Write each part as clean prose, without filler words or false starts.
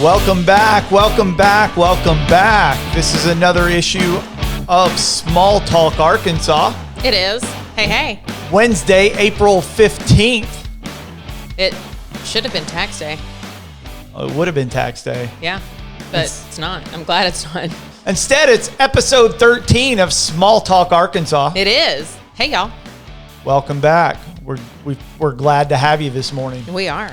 Welcome back. This is another issue of Small Talk Arkansas. It is. Hey. Wednesday, April 15th. It should have been tax day. Oh, it would have been tax day. Yeah, but it's not. I'm glad it's not. Instead, it's episode 13 of Small Talk Arkansas. It is. Hey, y'all. Welcome back. We're glad to have you this morning. We are.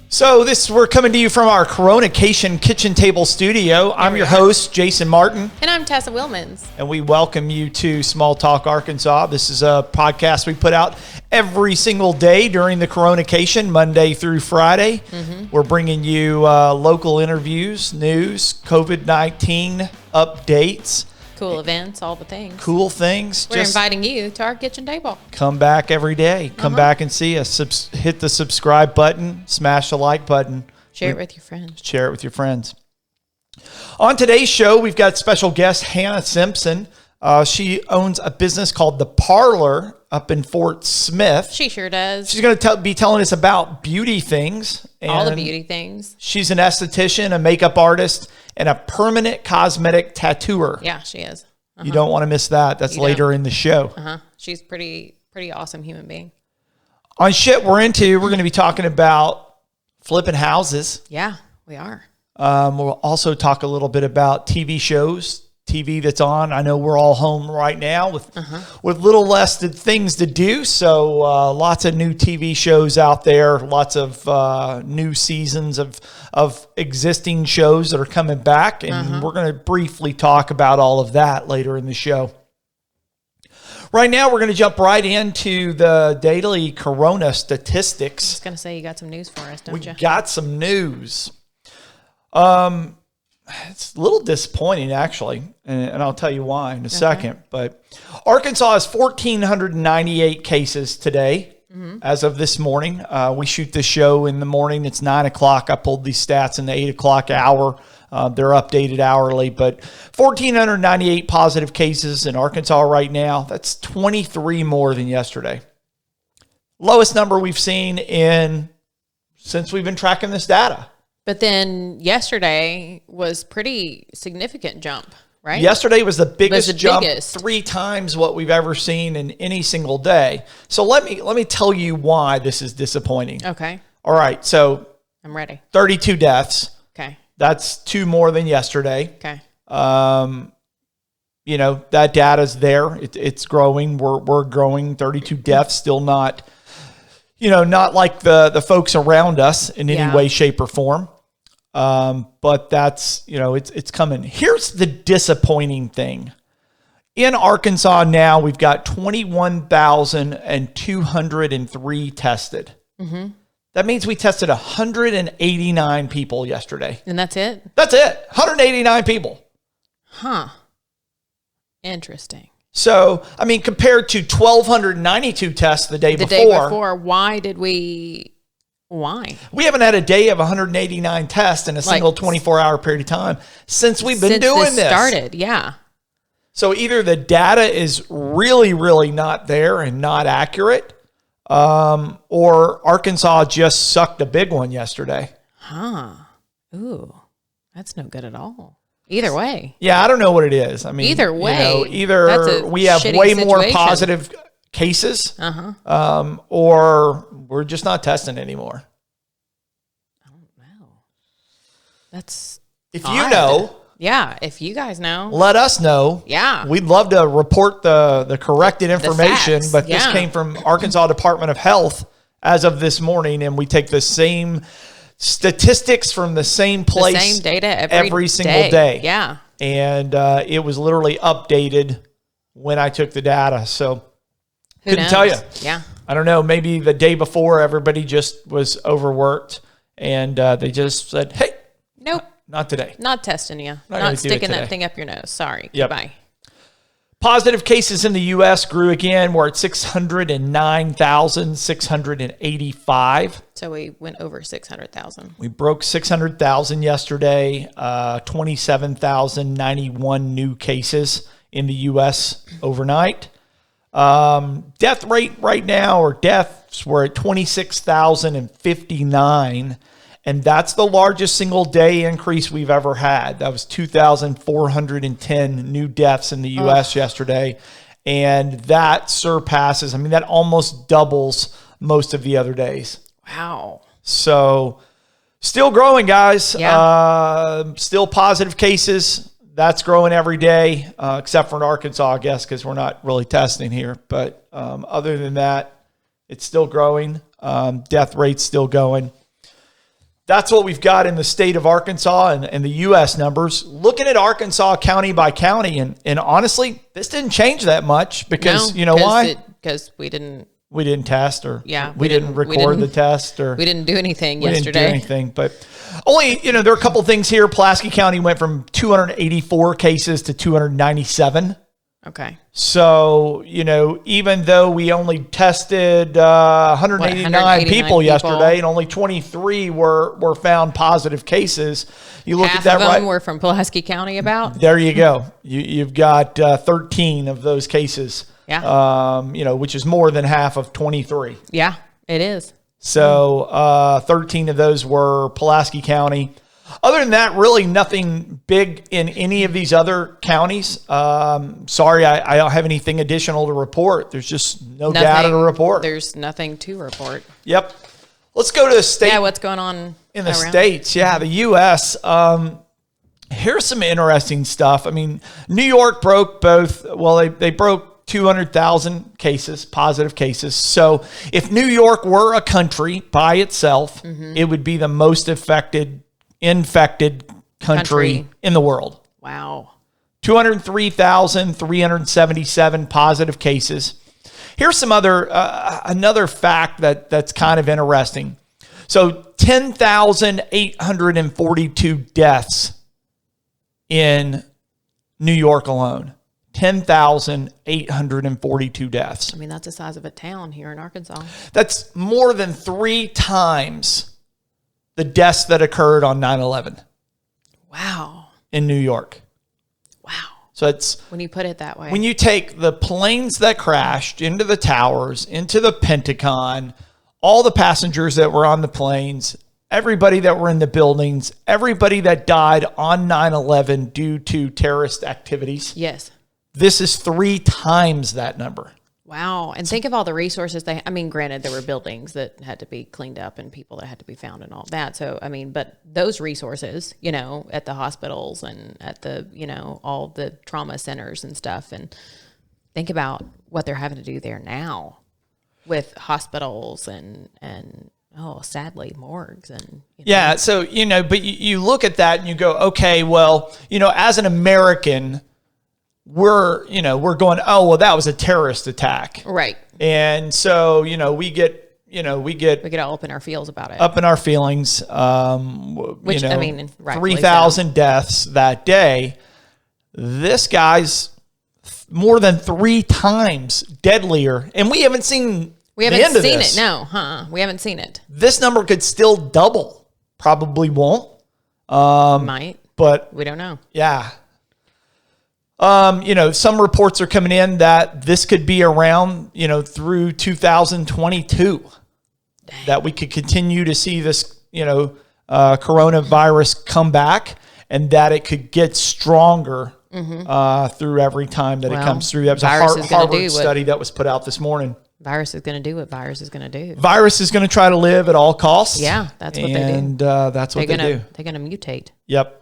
So we're coming to you from our Coronacation kitchen table studio. I'm your host, Jason Martin. And I'm Tessa Wilmans. And we welcome you to Small Talk Arkansas. This is a podcast we put out every single day during the Coronacation, Monday through Friday. Mm-hmm. We're bringing you local interviews, news, COVID-19 updates. Cool events, all the things. Cool things. We're inviting you to our kitchen table. Come back every day. Come back and see us. Hit the subscribe button. Smash the like button. Share it with your friends. Share it with your friends. On today's show, we've got special guest Hannah Simpson. She owns a business called The Parlour up in Fort Smith. She sure does. She's going to be telling us about beauty things. All the beauty things. She's an esthetician, a makeup artist, and a permanent cosmetic tattooer. Yeah, she is. You don't want to miss that. That's later in the show. She's pretty awesome human being. On Shit We're Into, we're going to be talking about flipping houses. Yeah, we are. We'll also talk a little bit about TV shows, TV that's on. I know we're all home right now with little less things to do. So lots of new TV shows out there, lots of new seasons of existing shows that are coming back. And we're going to briefly talk about all of that later in the show. Right now, we're going to jump right into the daily Corona statistics. I was going to say, you got some news for us, don't you? We got some news. It's a little disappointing, actually, and I'll tell you why in a second. But Arkansas has 1,498 cases today as of this morning. We shoot this show in the morning. It's 9 o'clock. I pulled these stats in the 8 o'clock hour. They're updated hourly, but 1,498 positive cases in Arkansas right now. That's 23 more than yesterday. Lowest number we've seen since we've been tracking this data. But then yesterday was pretty significant jump, right? Yesterday was the biggest jump, 3 times what we've ever seen in any single day. So let me tell you why this is disappointing. Okay. All right. So I'm ready. 32 deaths. Okay. That's 2 more than yesterday. Okay. That data's there. It's growing. We're growing. 32 deaths, still not, not like the folks around us in any way, shape, or form. But that's, it's coming. Here's the disappointing thing. In Arkansas now, we've got 21,203 tested. Mm-hmm. That means we tested 189 people yesterday. And that's it? That's it. 189 people. Huh. Interesting. So, compared to 1,292 tests the day before. Why? We haven't had a day of 189 tests in a single 24-hour period of time since we've been doing this. Started, yeah. So either the data is really, really not there and not accurate, or Arkansas just sucked a big one yesterday. Huh. Ooh, that's no good at all. Either way. Yeah, I don't know what it is. Either way. Either we have way more positive cases, or we're just not testing anymore. I don't know. That's if odd. You know. Yeah, if you guys know. Let us know. Yeah. We'd love to report the corrected information, but this came from Arkansas Department of Health as of this morning, and we take the same statistics from the same place. The same data every single day. Yeah. And it was literally updated when I took the data. So couldn't tell you. Yeah. I don't know. Maybe the day before everybody just was overworked and they just said, hey, nope. Not today. Not testing you. Not sticking that thing up your nose. Sorry. Yep. Goodbye. Positive cases in the U.S. grew again. We're at 609,685. So we went over 600,000. We broke 600,000 yesterday. 27,091 new cases in the U.S. overnight. Death rate right now, or deaths, we're at 26,059. And that's the largest single day increase we've ever had. That was 2,410 new deaths in the U.S. yesterday. And that surpasses, that almost doubles most of the other days. Wow. So still growing, guys. Yeah. Still positive cases. That's growing every day, except for in Arkansas, I guess, because we're not really testing here. But other than that, it's still growing. Death rate's still going. That's what we've got in the state of Arkansas and the U.S. numbers. Looking at Arkansas county by county, and honestly, this didn't change that much because you know why? Because we didn't test, or we didn't record the test, or we didn't do anything we yesterday. Didn't do anything, but only there are a couple things here. Pulaski County went from 284 cases to 297. Okay. So, even though we only tested 189 people yesterday and only 23 were found positive cases, you look at that, half of them right? were from Pulaski County about? There you go. You've got 13 of those cases, which is more than half of 23. Yeah, it is. So 13 of those were Pulaski County. Other than that, really nothing big in any of these other counties. Sorry, I don't have anything additional to report. There's just nothing, data to report. There's nothing to report. Yep. Let's go to the state. Yeah, what's going on in the states? Yeah, the U.S. Here's some interesting stuff. New York broke both. Well, they broke 200,000 cases, positive cases. So if New York were a country by itself, it would be the most infected country in the world. Wow. 203,377 positive cases. Here's some another fact that's kind of interesting. So 10,842 deaths in New York alone. 10,842 deaths. That's the size of a town here in Arkansas. That's more than 3 times the deaths that occurred on 9/11. Wow. In New York. Wow. So it's when you put it that way. When you take the planes that crashed into the towers, into the Pentagon, all the passengers that were on the planes, everybody that were in the buildings, everybody that died on 9/11 due to terrorist activities. Yes. This is 3 times that number. Wow. And think of all the resources granted, there were buildings that had to be cleaned up and people that had to be found and all that. So, but those resources, at the hospitals and at the, all the trauma centers and stuff. And think about what they're having to do there now with hospitals and sadly, morgues. And yeah. So, but you look at that and you go, okay, well, as an American, we're going, oh, well, that was a terrorist attack. Right. And so, we get all up in our feels about it. Up in our feelings. Which, 3,000 deaths that day. This guy's more than 3 times deadlier. And we haven't seen the end of this. No, we haven't seen it. This number could still double. Probably won't. Might. But we don't know. Yeah. Some reports are coming in that this could be around, through 2022. Dang. That we could continue to see this, coronavirus come back, and that it could get stronger through every time that it comes through. That was a Harvard study that was put out this morning. Virus is going to do what virus is going to do. Virus is going to try to live at all costs. Yeah, that's what they do. And that's what they do. They're going to mutate. Yep.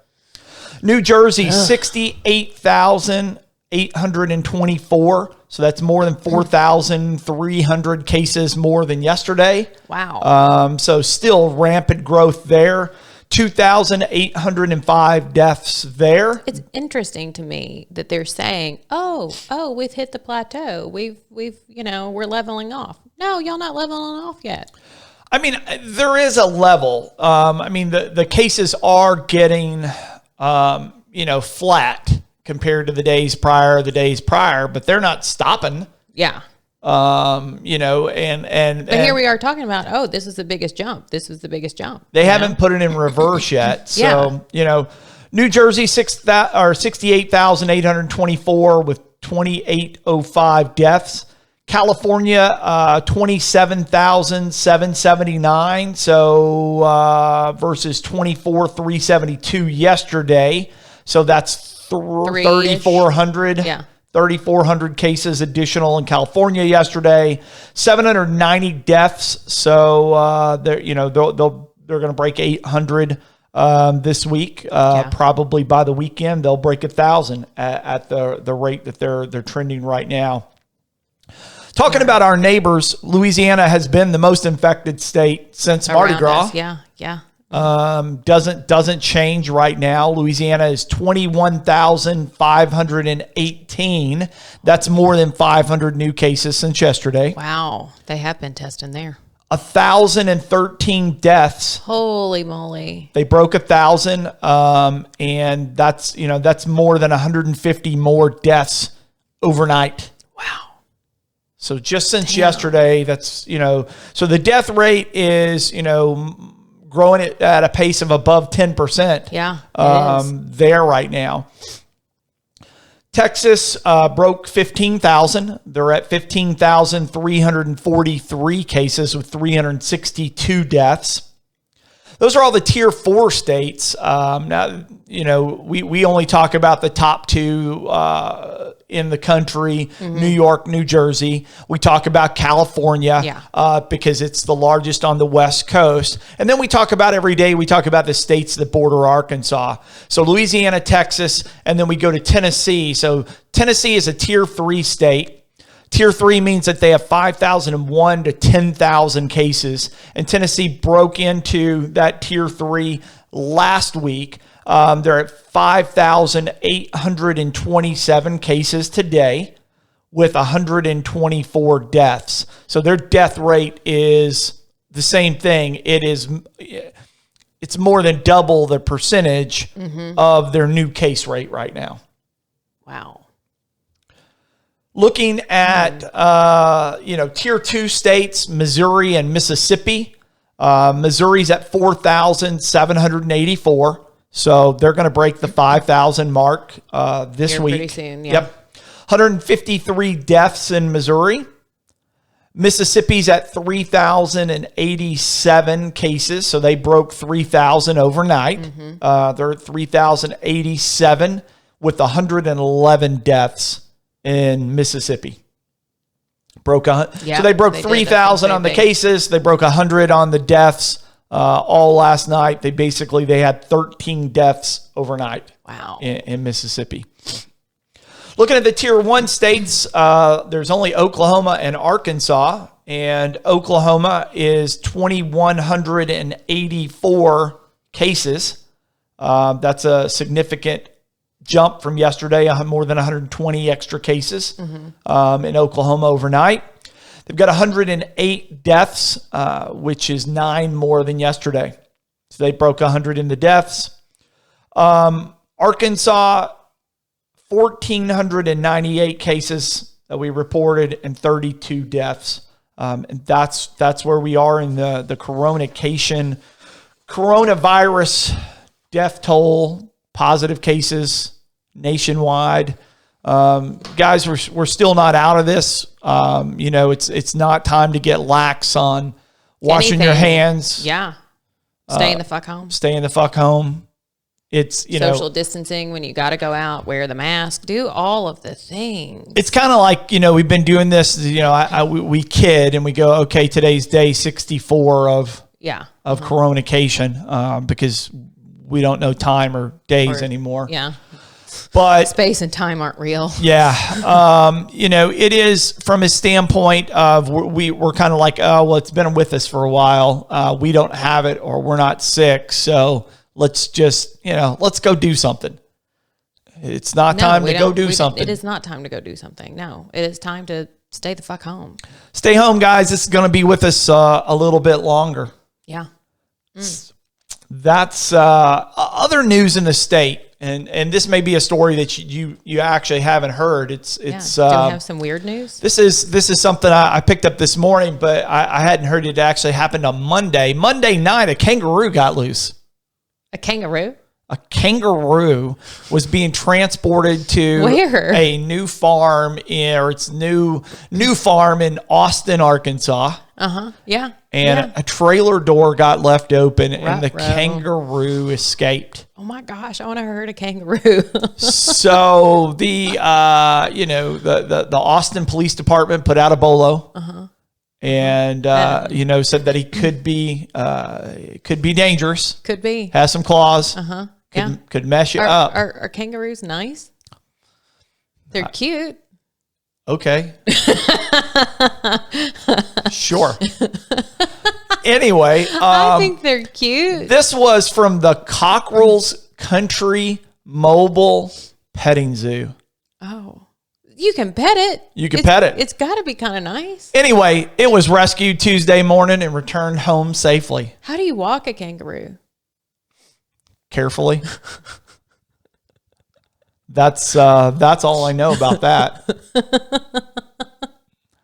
New Jersey, 68,824. So that's more than 4,300 cases more than yesterday. Wow. So still rampant growth there. 2,805 deaths there. It's interesting to me that they're saying, oh, we've hit the plateau. We're leveling off. No, y'all not leveling off yet. There is a level. The cases are getting flat compared to the days prior, but they're not stopping. Yeah. But here we are talking about, this is the biggest jump. This is the biggest jump. They haven't put it in reverse yet. So, New Jersey, 68,824 with 2,805 deaths. California, 27,779. So versus 24,372 yesterday. So that's 3,400. Yeah. 3,400 cases additional in California yesterday. 790 deaths. So they're going to break 800 this week. Probably by the weekend they'll break 1,000 at the rate that they're trending right now. Talking about our neighbors, Louisiana has been the most infected state since Mardi Gras. Us. Yeah. Doesn't change right now. Louisiana is 21,518. That's more than 500 new cases since yesterday. Wow, they have been testing there. 1,013 deaths. Holy moly! They broke 1,000, and that's more than 150 more deaths overnight. Wow. So just since yesterday, that's, so the death rate is, growing at a pace of above 10%. Yeah. There right now. Texas broke 15,000. They're at 15,343 cases with 362 deaths. Those are all the tier 4 states. Now, we only talk about the top two in the country, New York, New Jersey. We talk about California because it's the largest on the West Coast. And then we talk about every day, we talk about the states that border Arkansas. So Louisiana, Texas, and then we go to Tennessee. So Tennessee is a tier 3 state. Tier 3 means that they have 5,001 to 10,000 cases. And Tennessee broke into that tier 3 last week. They're at 5,827 cases today with 124 deaths. So their death rate is the same thing. It's more than double the percentage of their new case rate right now. Wow. Looking at, tier 2 states, Missouri and Mississippi. Missouri's at 4,784. So they're going to break the 5,000 mark this week. Pretty soon, yeah. Yep. 153 deaths in Missouri. Mississippi's at 3,087 cases. So they broke 3,000 overnight. They're at 3,087 with 111 deaths in Mississippi. So they broke 3,000 on the cases. They broke 100 on the deaths. All last night, they had 13 deaths overnight. Wow. In Mississippi. Looking at the tier 1 states, there's only Oklahoma and Arkansas, and Oklahoma is 2,184 cases. That's a significant jump from yesterday, more than 120 extra cases in Oklahoma overnight. They've got 108 deaths, which is 9 more than yesterday. So they broke 100 in the deaths. Arkansas, 1,498 cases that we reported and 32 deaths. And that's where we are in the coronavirus death toll, positive cases nationwide. Guys, we're still not out of this. It's not time to get lax on washing your hands. Yeah. Stay in the fuck home. Stay in the fuck home. It's, social distancing when you got to go out, wear the mask, do all of the things. It's kind of like, we've been doing this, we kid and we go, okay, today's day 64 of coronation, because we don't know time or days anymore. Yeah. But space and time aren't real. Yeah. It is from a standpoint of we're kind of like, oh, well, it's been with us for a while. We don't have it or we're not sick. So let's just, let's go do something. It's not time to go do something. It is not time to go do something. No, it is time to stay the fuck home. Stay home, guys. This is going to be with us a little bit longer. Yeah. That's other news in the state. And this may be a story that you actually haven't heard. Do we have some weird news? This is something I picked up this morning, but I hadn't heard it actually happened on Monday. Monday night, a kangaroo got loose. A kangaroo? a kangaroo was being transported to Where? a new farm new farm in Austin, Arkansas. Yeah. And a trailer door got left open and the Ruh-roh. kangaroo escaped. Oh my gosh, I want to hurt a kangaroo. So the Austin Police Department put out a bolo. And said that he could be dangerous. Could be. Has some claws. Could mess you up. Are kangaroos nice? They're cute. Okay. Sure. Anyway, I think they're cute. this was from the Cockrell's Country Mobile Petting Zoo. Oh, you can pet it. You can pet it. It's got to be kind of nice. Anyway, it was rescued Tuesday morning and returned home safely. How do you walk a kangaroo? Carefully. That's all I know about that.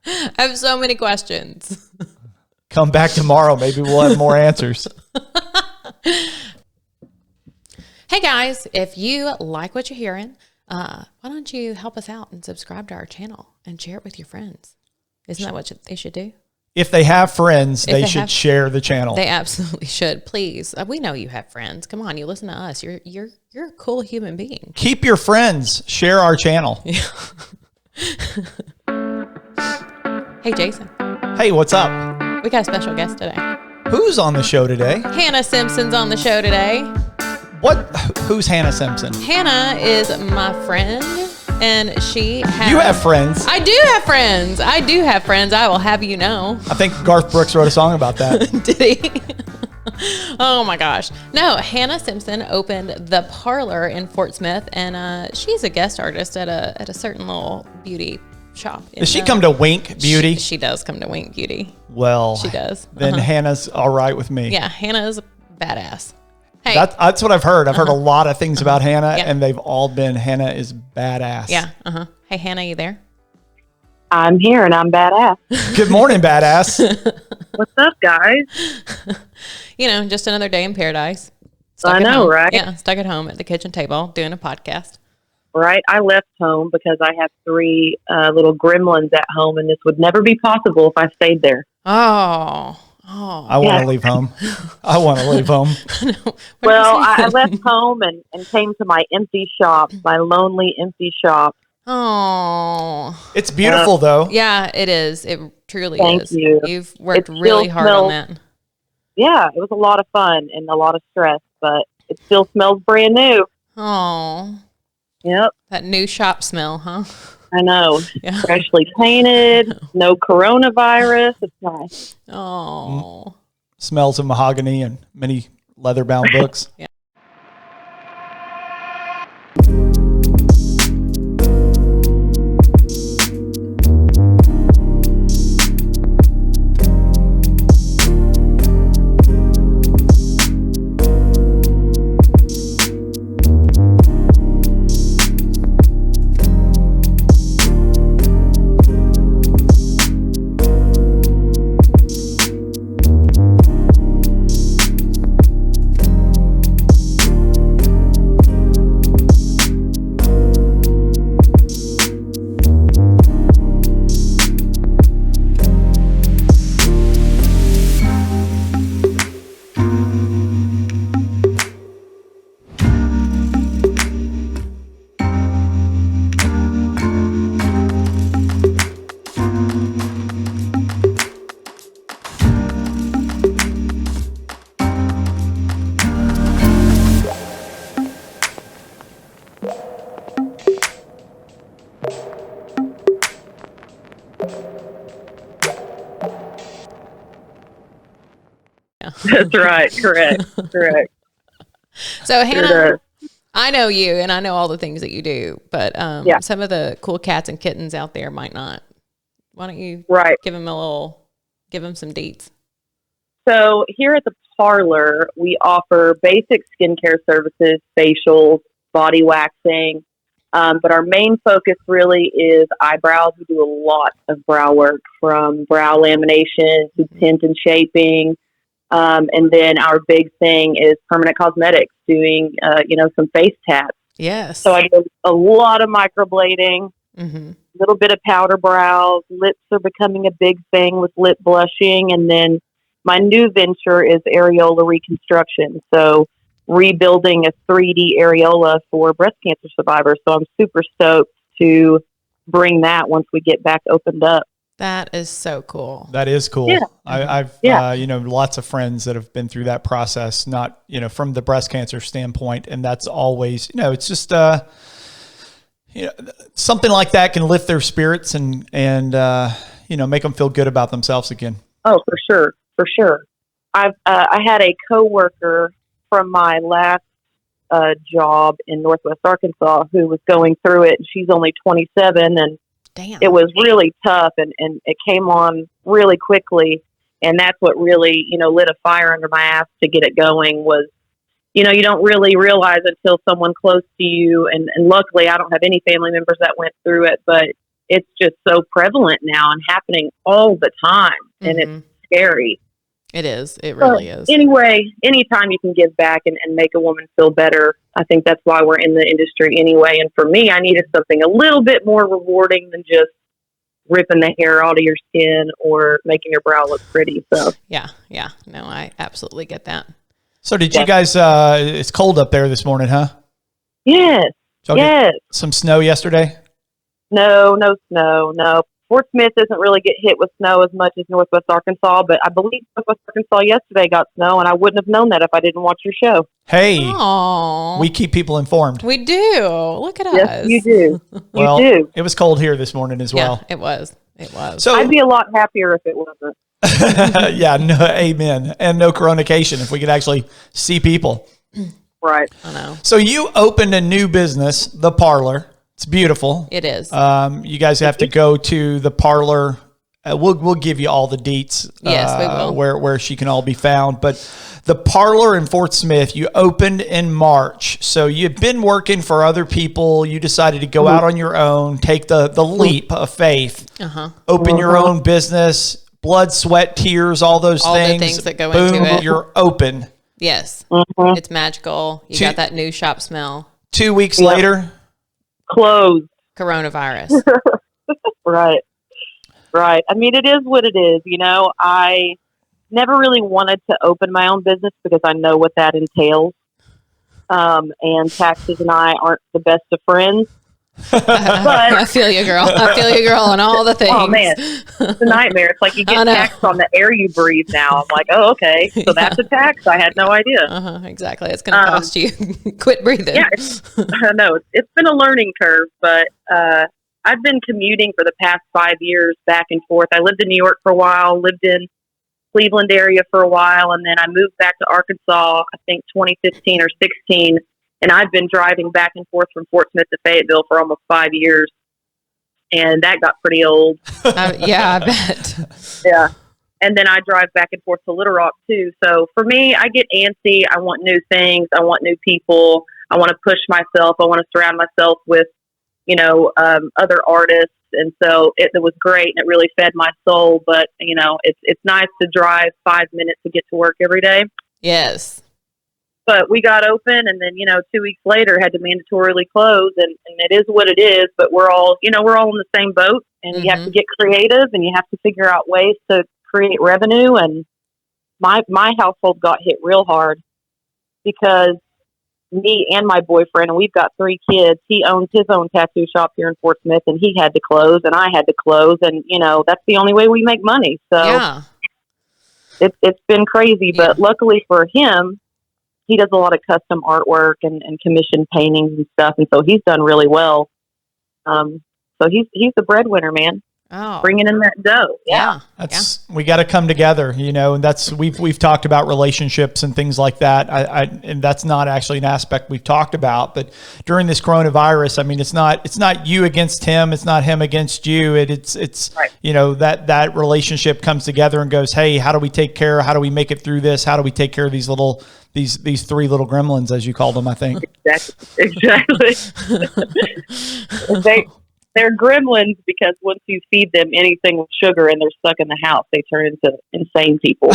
I have so many questions. Come back tomorrow. Maybe we'll have more answers. Hey guys, if you like what you're hearing, why don't you help us out and subscribe to our channel and share it with your friends? Isn't that what they should do? If they have friends, they should share the channel. They absolutely should. Please, we know you have friends. Come on, you listen to us. You're a cool human being. Keep your friends. Share our channel. Hey, Jason. Hey, what's up? We got a special guest today. Who's on the show today? Hannah Simpson's on the show today. Who's Hannah Simpson? Hannah is my friend, and she has... You have friends. I do have friends. I will have you know. I think Garth Brooks wrote a song about that. Did he? Oh my gosh. No, Hannah Simpson opened the Parlour in Fort Smith, and she's a guest artist at a certain little beauty shop. Does she come to Winc Beauty? She does come to Winc Beauty. Well, she does. Then Hannah's all right with me. Yeah, Hannah's badass. Hey. That's what I've heard. I've heard a lot of things about Hannah, and they've all been Hannah is badass. Yeah. Hey, Hannah, you there? I'm here and I'm badass. Good morning, badass. What's up, guys? Just another day in paradise. I know, right? Yeah, stuck at home at the kitchen table doing a podcast. Right. I left home because I have 3 little gremlins at home, and this would never be possible if I stayed there. Oh. I want to leave home. I want to leave home. Well, I left home and came to my empty shop, my lonely empty shop. Oh. It's beautiful, though. Yeah, it is. It truly Thank is. you. You've worked really hard on that. Yeah, it was a lot of fun and a lot of stress, but it still smells brand new. Oh. Yep. That new shop smell, huh? I know. Yeah. Freshly painted, no coronavirus. It's nice. Oh. Smells of mahogany and many leather-bound books. Yeah. That's right. Correct. So, Hannah, I know you and I know all the things that you do, but some of the cool cats and kittens out there might not. Why don't you give them some deets? So here at the Parlour, we offer basic skincare services, facials, body waxing, but our main focus really is eyebrows. We do a lot of brow work, from brow lamination to tint and shaping, And then our big thing is permanent cosmetics, doing, some face tats. Yes. So I do a lot of microblading, Mm-hmm. a little bit of powder brows. Lips are becoming a big thing with lip blushing. And then my new venture is areola reconstruction. So rebuilding a 3D areola for breast cancer survivors. So I'm super stoked to bring that once we get back opened up. That is so cool. That is cool. Yeah. I've lots of friends that have been through that process, not, from the breast cancer standpoint. And that's always, it's just, something like that can lift their spirits and make them feel good about themselves again. Oh, for sure. For sure. I had a coworker from my last job in Northwest Arkansas who was going through it. She's only 27, and Damn. it was really tough, and it came on really quickly. And that's what really, lit a fire under my ass to get it going was, you don't really realize until someone close to you. And luckily I don't have any family members that went through it, but it's just so prevalent now and happening all the time. And it's scary. It is. It really is. Anyway, anytime you can give back and make a woman feel better, I think that's why we're in the industry anyway. And for me, I needed something a little bit more rewarding than just ripping the hair out of your skin or making your brow look pretty. So Yeah. No, I absolutely get that. So did you guys, it's cold up there this morning, huh? Yes. So Yes. some snow yesterday? No snow. No. Fort Smith doesn't really get hit with snow as much as Northwest Arkansas, but I believe Northwest Arkansas yesterday got snow, and I wouldn't have known that if I didn't watch your show. Hey, Aww. we keep people informed. We do. Look at us. Yes, you do. Well, you do. it was cold here this morning as well. Yeah, it was. It was. So I'd be a lot happier if it wasn't. yeah, no, amen. And no coronation if we could actually see people. Right. I know. So you opened a new business, the Parlour. It's beautiful. It is. You guys have to go to the Parlour. We'll give you all the deets. Yes, we will. Where she can all be found. But the Parlour in Fort Smith, you opened in March. So you've been working for other people. You decided to go out on your own, take the leap of faith, open your own business, blood, sweat, tears, all those All things. the things that go Boom, into it. you're open. Yes. Mm-hmm. It's magical. You got that new shop smell. 2 weeks later. Closed. Coronavirus. Right. Right. I mean, it is what it is. I never really wanted to open my own business because I know what that entails. And taxes and I aren't the best of friends. But I feel you, girl. I feel you, girl, on all the things. Oh man, it's a nightmare. It's like you get taxed on the air you breathe now. I'm like, oh, okay. So that's a tax. I had no idea. Exactly. It's going to cost you. Quit breathing. Yeah, I know. It's been a learning curve, but I've been commuting for the past 5 years back and forth. I lived in New York for a while, lived in Cleveland area for a while, and then I moved back to Arkansas, I think 2015 or 16. And I've been driving back and forth from Fort Smith to Fayetteville for almost 5 years. And that got pretty old. Yeah, I bet. Yeah. And then I drive back and forth to Little Rock too. So for me, I get antsy. I want new things. I want new people. I want to push myself. I want to surround myself with, other artists. And so it was great and it really fed my soul. But, it's nice to drive 5 minutes to get to work every day. Yes. But we got open and then, 2 weeks later had to mandatorily close and it is what it is, but we're all in the same boat and you have to get creative and you have to figure out ways to create revenue. And my household got hit real hard because me and my boyfriend, and we've got 3 kids, he owns his own tattoo shop here in Fort Smith and he had to close and I had to close and, that's the only way we make money. So yeah. It's been crazy, but luckily for him, he does a lot of custom artwork and commission paintings and stuff. And so he's done really well. So he's the breadwinner, man. Oh, bringing in that dough. Yeah. We got to come together, and that's, we've talked about relationships and things like that. And that's not actually an aspect we've talked about, but during this coronavirus, I mean, it's not you against him. It's not him against you. It's, right. That relationship comes together and goes, hey, how do we take care? How do we make it through this? How do we take care of these 3 little gremlins, as you called them, I think. Exactly. they're gremlins because once you feed them anything with sugar and they're stuck in the house, they turn into insane people.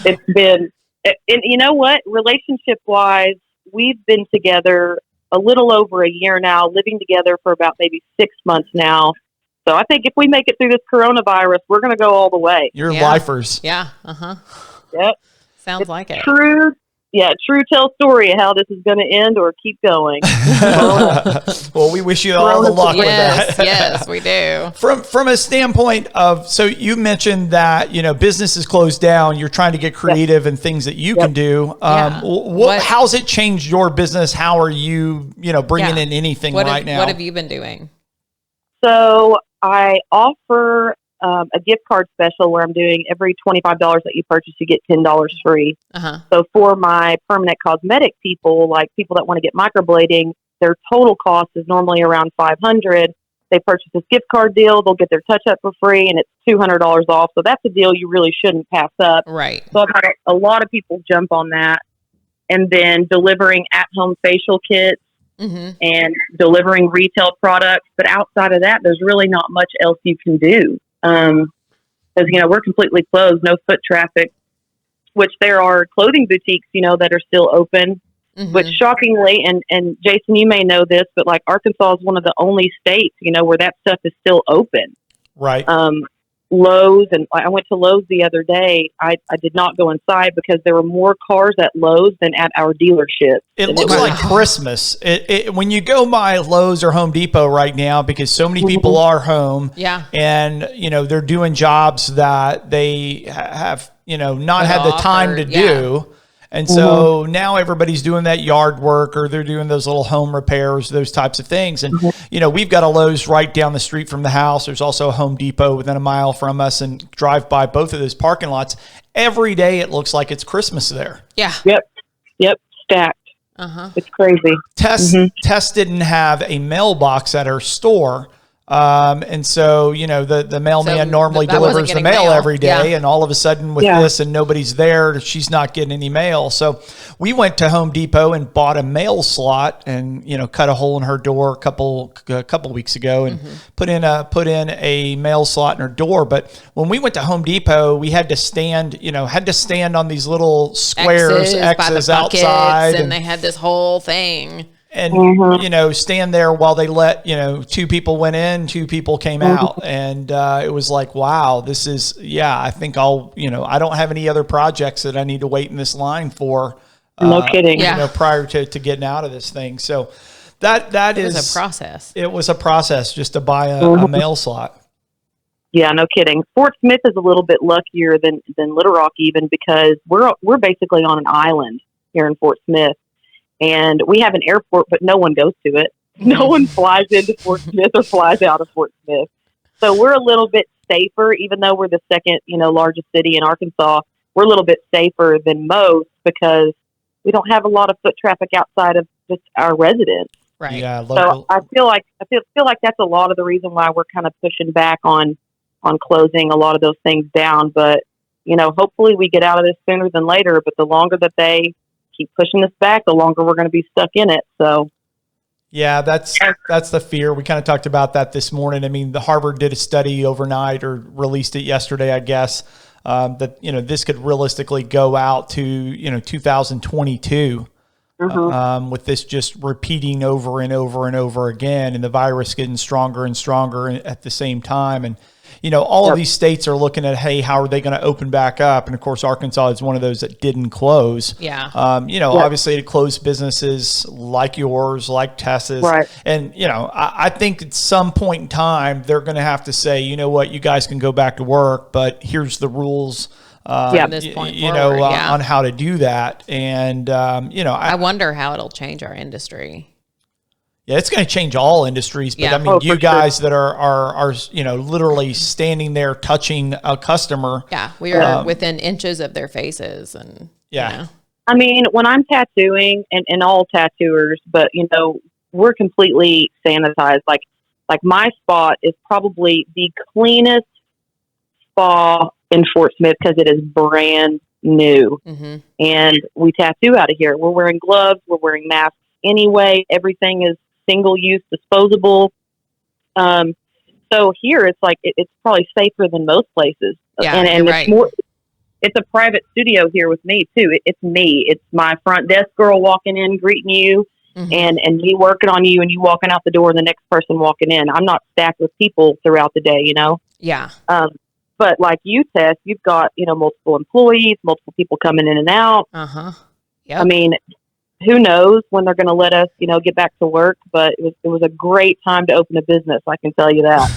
It's been, and you know what? Relationship wise, we've been together a little over a year now, living together for about maybe 6 months now. So I think if we make it through this coronavirus, we're going to go all the way. You're lifers. Yeah. Uh-huh. Yep. Sounds like it. True tell story of how this is going to end or keep going. Well, we wish you all the luck with that. Yes, we do. From a standpoint of, so you mentioned that, business is closed down. You're trying to get creative and things that you can do. How's it changed your business? How are you, bringing in anything right now? What have you been doing? So I offer a gift card special where I'm doing every $25 that you purchase, you get $10 free. Uh-huh. So for my permanent cosmetic people, like people that want to get microblading, their total cost is normally around $500. They purchase this gift card deal, they'll get their touch up for free, and it's $200 off. So that's a deal you really shouldn't pass up. Right. So I've had a lot of people jump on that. And then delivering at-home facial kits, and delivering retail products. But outside of that, there's really not much else you can do. Because, we're completely closed, no foot traffic, which there are clothing boutiques, that are still open, which shockingly, and Jason, you may know this, but like Arkansas is one of the only states, where that stuff is still open. Right. Lowe's, and I went to Lowe's the other day. I did not go inside because there were more cars at Lowe's than at our dealership. It looks like Christmas. When you go by Lowe's or Home Depot right now, because so many people are home, and they're doing jobs that they have not had the time to do. And so now everybody's doing that yard work, or they're doing those little home repairs, those types of things. And, we've got a Lowe's right down the street from the house. There's also a Home Depot within a mile from us, and drive by both of those parking lots. Every day it looks like it's Christmas there. Yeah. Yep. Stacked. It's crazy. Tess didn't have a mailbox at her store. And so, the mailman normally delivers the mail every day, and all of a sudden with this and nobody's there, she's not getting any mail. So we went to Home Depot and bought a mail slot and, cut a hole in her door a couple weeks ago and put in a mail slot in her door. But when we went to Home Depot, we had to stand on these little squares, X's outside. And they had this whole thing. And, stand there while they let, 2 people went in, 2 people came out. And it was like, wow, this is, I think I don't have any other projects that I need to wait in this line for. No kidding. Prior to getting out of this thing. So that was a process. It was a process just to buy a mail slot. Yeah, no kidding. Fort Smith is a little bit luckier than Little Rock even, because we're basically on an island here in Fort Smith. And we have an airport, but no one goes to it. No one flies into Fort Smith or flies out of Fort Smith. So we're a little bit safer, even though we're the second, largest city in Arkansas. We're a little bit safer than most because we don't have a lot of foot traffic outside of just our residents. Right. Yeah. So I feel like that's a lot of the reason why we're kind of pushing back on closing a lot of those things down. But hopefully we get out of this sooner than later. But the longer that they keep pushing this back, the longer we're going to be stuck in it. So yeah, that's the fear. We kind of talked about that this morning. I mean, the Harvard did a study overnight, or released it yesterday, I guess, that this could realistically go out to 2022 with this just repeating over and over and over again, and the virus getting stronger and stronger at the same time. And all of these states are looking at, hey, how are they going to open back up? And of course, Arkansas is one of those that didn't close. Yeah. Obviously to close businesses like yours, like Tessa's. Right. And, I think at some point in time, they're going to have to say, you know what, you guys can go back to work, but here's the rules, from this point forward, on how to do that. And, I wonder how it'll change our industry. Yeah, it's going to change all industries, but I mean, you guys that are literally standing there touching a customer. Yeah, we are within inches of their faces, and I mean, when I'm tattooing, and all tattooers, but we're completely sanitized. Like my spot is probably the cleanest spa in Fort Smith because it is brand new, and we tattoo out of here. We're wearing gloves, we're wearing masks anyway. Everything is single-use, disposable. So here it's like it's probably safer than most places. Yeah, and you're it's right. more. It's a private studio here with me too. It's me. It's my front desk girl walking in, greeting you, and me working on you, and you walking out the door, and the next person walking in. I'm not stacked with people throughout the day, you know. Yeah. But like you, Tess, you've got multiple employees, multiple people coming in and out. Yep. I mean, who knows when they're going to let us, get back to work? But it was a great time to open a business. I can tell you that.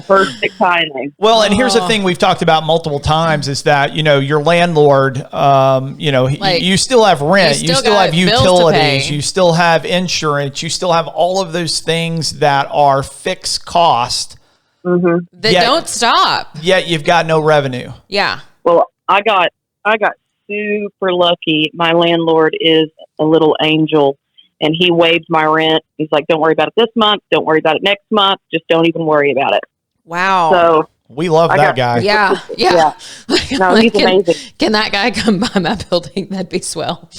Perfect timing. Well, and here's the thing we've talked about multiple times is that, your landlord, you still have rent, you still have utilities, you still have insurance, you still have all of those things that are fixed cost. That don't stop. Yet you've got no revenue. Yeah. Well, I got super lucky. My landlord is a little angel, and he waived my rent. He's like, don't worry about it this month. Don't worry about it next month. Just don't even worry about it. Wow. So we love that guy. Yeah. No, he's amazing. Can that guy come by my building? That'd be swell.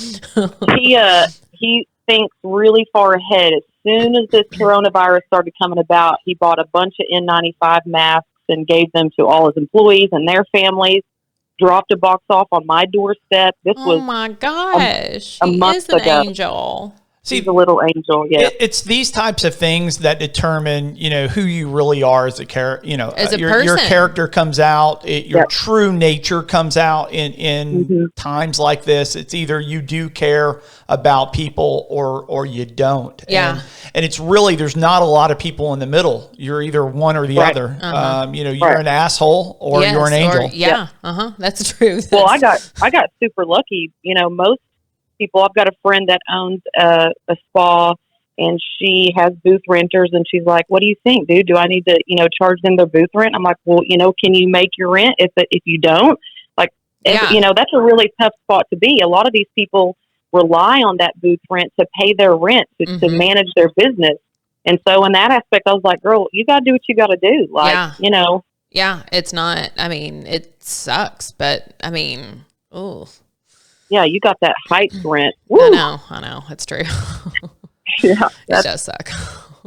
He thinks really far ahead. As soon as this coronavirus started coming about, he bought a bunch of N95 masks and gave them to all his employees and their families. Dropped a box off on my doorstep. This was my gosh, a he month is an ago. Angel. See, he's a little angel. Yeah, it's these types of things that determine, who you really are as a character. As a your person. character comes out. Your true nature comes out in times like this. It's either you do care about people or you don't. Yeah, and it's really there's not a lot of people in the middle. You're either one or the other. You're an asshole or you're an angel. That's true. Well, I got super lucky. Most people. I've got a friend that owns a spa, and she has booth renters, and she's like, "What do you think, dude? Do I need to, charge them their booth rent?" I'm like, "Well, can you make your rent if you don't?" Like, that's a really tough spot to be. A lot of these people rely on that booth rent to pay their rent to manage their business, and so in that aspect, I was like, "Girl, you got to do what you got to do." Like, Yeah, it's not. I mean, it sucks, but I mean, oh. Yeah, you got that Heights rent. Woo. I know. It's true. Yeah, it does suck.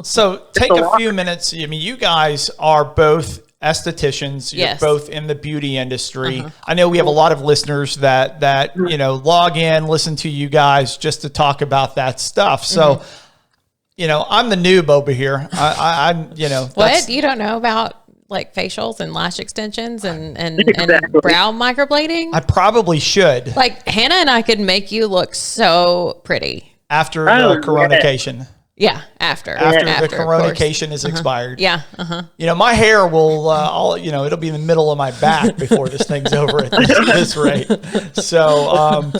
So take a few minutes. I mean, you guys are both estheticians. You're both in the beauty industry. I know we have a lot of listeners that log in, listen to you guys just to talk about that stuff. So, I'm the noob over here. I'm what? You don't know about like facials and lash extensions and brow microblading? I probably should. Like Hannah and I could make you look so pretty after the coronation. Yeah, after the coronation is expired. Yeah. My hair will, it'll be in the middle of my back before this thing's over at this rate. So,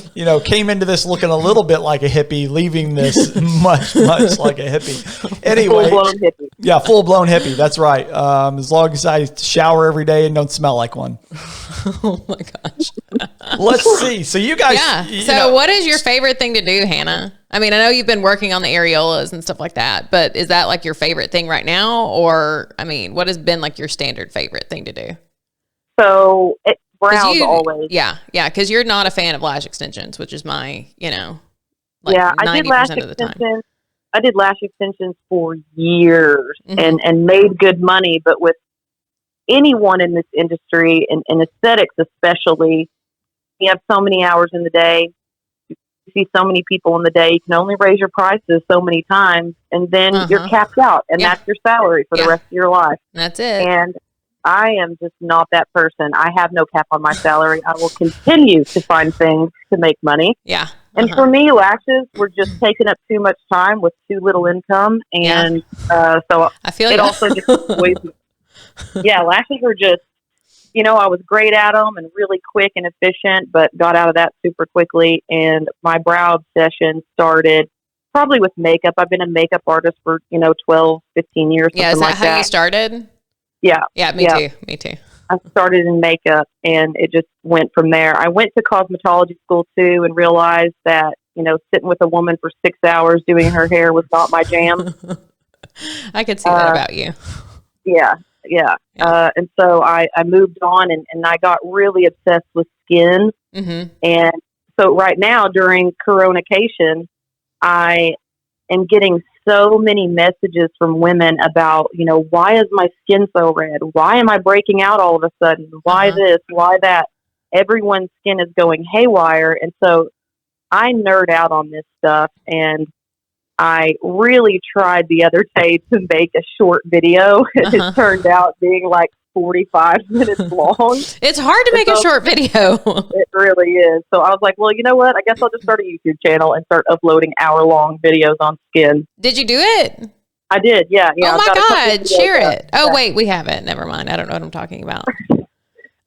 came into this looking a little bit like a hippie, leaving this much like a hippie. Anyway, full-blown hippie. Yeah, full-blown hippie. That's right. As long as I shower every day and don't smell like one. Oh my gosh. Let's see. So you guys. Yeah. So what is your favorite thing to do, Hannah? I mean, I know you've been working on the areolas and stuff like that, but is that like your favorite thing right now? Or, I mean, what has been like your standard favorite thing to do? So brows always. Yeah. Because you're not a fan of lash extensions, which is my, I did lash extensions. I did lash extensions for years and made good money, but with anyone in this industry and aesthetics especially, you have so many hours in the day. You see so many people in the day. You can only raise your prices so many times, and then you're capped out, and that's your salary for the rest of your life. That's it. And I am just not that person. I have no cap on my salary. I will continue to find things to make money. Yeah. And for me, lashes were just taking up too much time with too little income, and so I feel it also just wasted. Yeah, lashes were just, I was great at them and really quick and efficient, but got out of that super quickly. And my brow obsession started probably with makeup. I've been a makeup artist for, 12, 15 years. Yeah, is that how you started? Yeah. Yeah, me too. I started in makeup, and it just went from there. I went to cosmetology school, too, and realized that, sitting with a woman for 6 hours doing her hair was not my jam. I could see that about you. Yeah. And so I moved on and I got really obsessed with skin. And so right now during coronation, I and getting so many messages from women about, you know, why is my skin so red? Why am I breaking out all of a sudden? Why this? Why that? Everyone's skin is going haywire. And so I nerd out on this stuff, and I really tried the other day to make a short video, and it turned out being like 45 minutes long. It's hard to make a short video. It really is. So I was like, well, you know what? I guess I'll just start a YouTube channel and start uploading hour-long videos on skin. Did you do it? I did, yeah. Oh my God, share it. Oh, wait, we haven't. Never mind. I don't know what I'm talking about.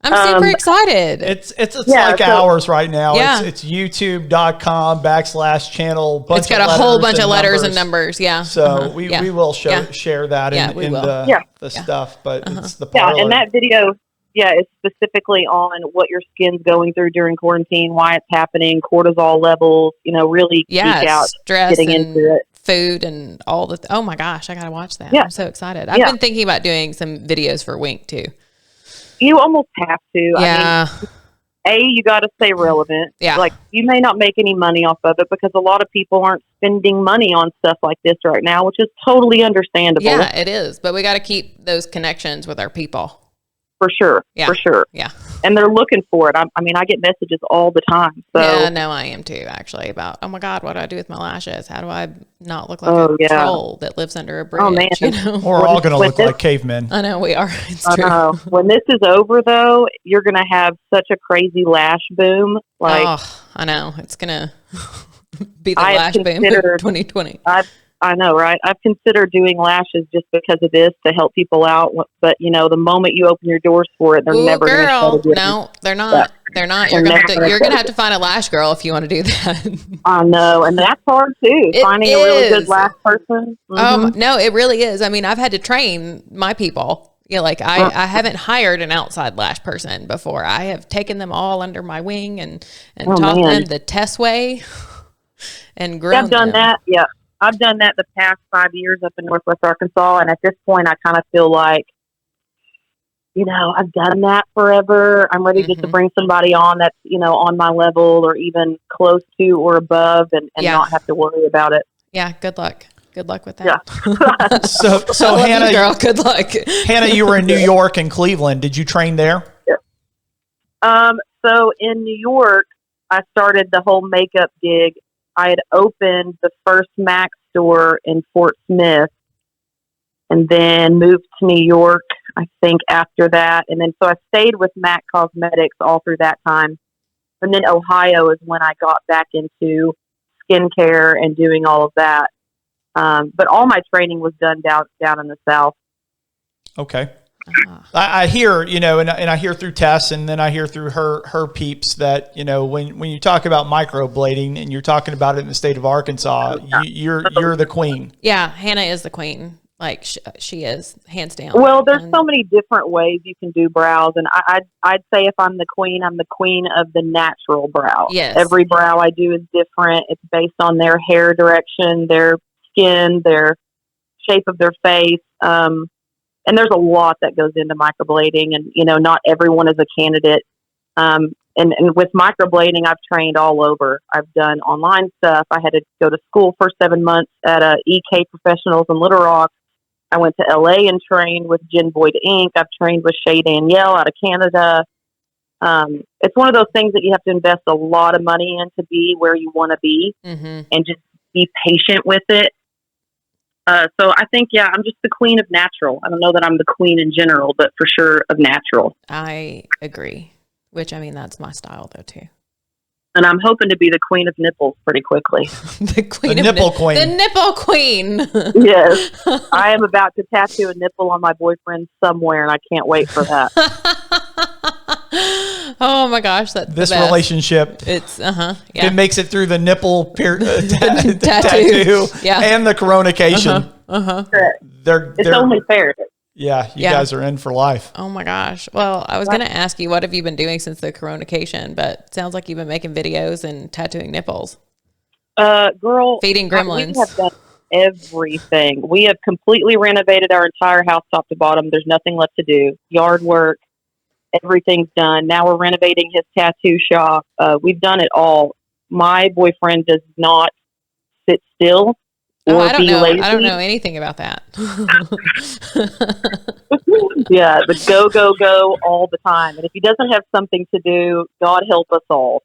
I'm super excited. It's like hours right now. Yeah. It's youtube.com/channel. It's got a whole bunch of letters and numbers. Yeah. So we will share that in the stuff, but it's the Parlour. Yeah, and that video, is specifically on what your skin's going through during quarantine, why it's happening, cortisol levels, you know, really geek out, stress, getting into it. Food and all the, oh my gosh, I got to watch that. Yeah. I'm so excited. I've been thinking about doing some videos for Winc too. You almost have to. Yeah. I mean, you got to stay relevant. Yeah. Like, you may not make any money off of it because a lot of people aren't spending money on stuff like this right now, which is totally understandable. Yeah, it is. But we got to keep those connections with our people. For sure. Yeah. For sure. Yeah. And they're looking for it. I mean, I get messages all the time. So. Yeah, no, I am too, actually, about, oh my God, what do I do with my lashes? How do I not look like a troll that lives under a bridge? Oh, man. You know? We're all going to look like cavemen. I know, we are. It's true. When this is over, though, you're going to have such a crazy lash boom. Like, I know. It's going to be the lash boom of 2020. I know, right? I've considered doing lashes just because of this to help people out. But, you know, the moment you open your doors for it, they're never going to shut again. No, they're not. Yeah. They're not. You're going to have to find a lash girl if you want to do that. I know. And that's hard, too. Finding a really good lash person. No, it really is. I mean, I've had to train my people. You know, like I haven't hired an outside lash person before. I have taken them all under my wing and taught them the Tess way and grown I've done that. Yeah. I've done that the past 5 years up in Northwest Arkansas, and at this point, I kind of feel like, you know, I've done that forever. I'm ready just to bring somebody on that's, you know, on my level or even close to or above, and not have to worry about it. Yeah, good luck. Good luck with that. Yeah. So Hannah, girl, good luck. Hannah, you were in New York and Cleveland. Did you train there? Yeah. So in New York, I started the whole makeup gig. I had opened the first MAC store in Fort Smith and then moved to New York, I think, after that. And then so I stayed with MAC Cosmetics all through that time. And then Ohio is when I got back into skincare and doing all of that. But all my training was done down in the South. Okay. I hear, you know, and I hear through Tess, and then I hear through her peeps that, you know, when you talk about microblading and you're talking about it in the state of Arkansas, you're the queen. Yeah, Hannah is the queen. Like she is, hands down. Well, there's so many different ways you can do brows, and I'd say if I'm the queen of the natural brow. Yes. Every brow I do is different. It's based on their hair direction, their skin, their shape of their face. And there's a lot that goes into microblading, and, you know, not everyone is a candidate. And with microblading, I've trained all over. I've done online stuff. I had to go to school for 7 months at EK Professionals in Little Rock. I went to LA and trained with Jen Boyd Inc. I've trained with Shay Danielle out of Canada. It's one of those things that you have to invest a lot of money in to be where you want to be, and just be patient with it. So I think, I'm just the queen of natural. I don't know that I'm the queen in general, but for sure of natural. I agree. Which, I mean, that's my style, though, too. And I'm hoping to be the queen of nipples pretty quickly. The nipple queen. The nipple queen. Yes. I am about to tattoo a nipple on my boyfriend somewhere, and I can't wait for that. Oh my gosh, that's this relationship. It's it makes it through the nipple tattoo and the coronication. It's only fair. Yeah, you guys are in for life. Oh my gosh. Well, I was going to ask you, what have you been doing since the coronication? But it sounds like you've been making videos and tattooing nipples. Girl, feeding gremlins. We have done everything. We have completely renovated our entire house top to bottom. There's nothing left to do. Yard work. Everything's done. Now we're renovating his tattoo shop. We've done it all. My boyfriend does not sit still. or I don't be know. lazy. I don't know anything about that. Yeah, the go, go, go all the time. And if he doesn't have something to do, God help us all.